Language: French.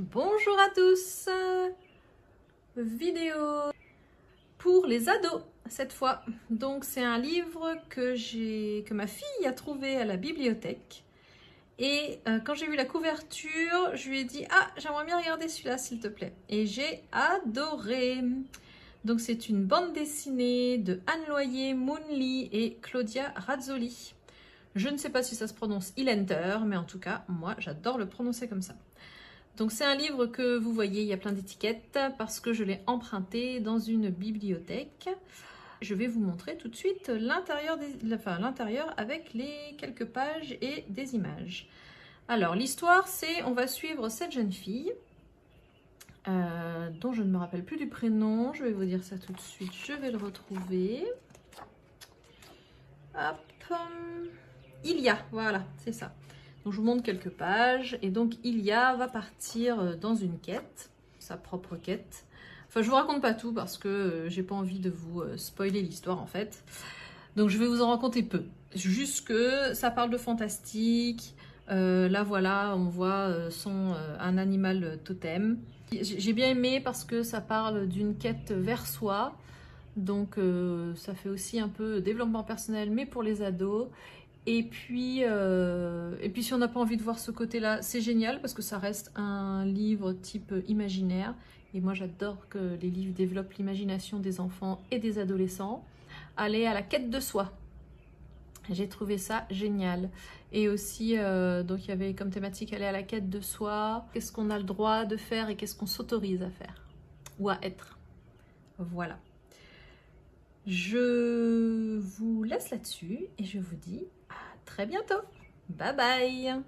Bonjour à tous, vidéo pour les ados cette fois. Donc c'est un livre que ma fille a trouvé à la bibliothèque. Et quand j'ai vu la couverture, je lui ai dit « Ah, j'aimerais bien regarder celui-là s'il te plaît ». Et j'ai adoré. Donc c'est une bande dessinée de Anne Loyer, Moon Lee et Claudia Razzoli. Je ne sais pas si ça se prononce Ilenter, mais en tout cas, moi j'adore le prononcer comme ça. Donc c'est un livre que vous voyez, il y a plein d'étiquettes parce que je l'ai emprunté dans une bibliothèque. Je vais vous montrer tout de suite l'intérieur avec les quelques pages et des images. Alors l'histoire c'est, on va suivre cette jeune fille dont je ne me rappelle plus du prénom. Je vais vous dire ça tout de suite, je vais le retrouver. Hop, Ilia, voilà, c'est ça. Donc je vous montre quelques pages et donc Ilia va partir dans une quête, sa propre quête. Enfin je vous raconte pas tout parce que j'ai pas envie de vous spoiler l'histoire en fait. Donc je vais vous en raconter peu. Juste que ça parle de fantastique. Là voilà, on voit un animal totem. J'ai bien aimé parce que ça parle d'une quête vers soi. Donc ça fait aussi un peu développement personnel mais pour les ados. Et puis si on n'a pas envie de voir ce côté-là, c'est génial parce que ça reste un livre type imaginaire. Et moi, j'adore que les livres développent l'imagination des enfants et des adolescents. Aller à la quête de soi. J'ai trouvé ça génial. Et aussi, donc il y avait comme thématique aller à la quête de soi. Qu'est-ce qu'on a le droit de faire et qu'est-ce qu'on s'autorise à faire ou à être. Voilà. Je vous laisse là-dessus et je vous dis à très bientôt. Bye bye.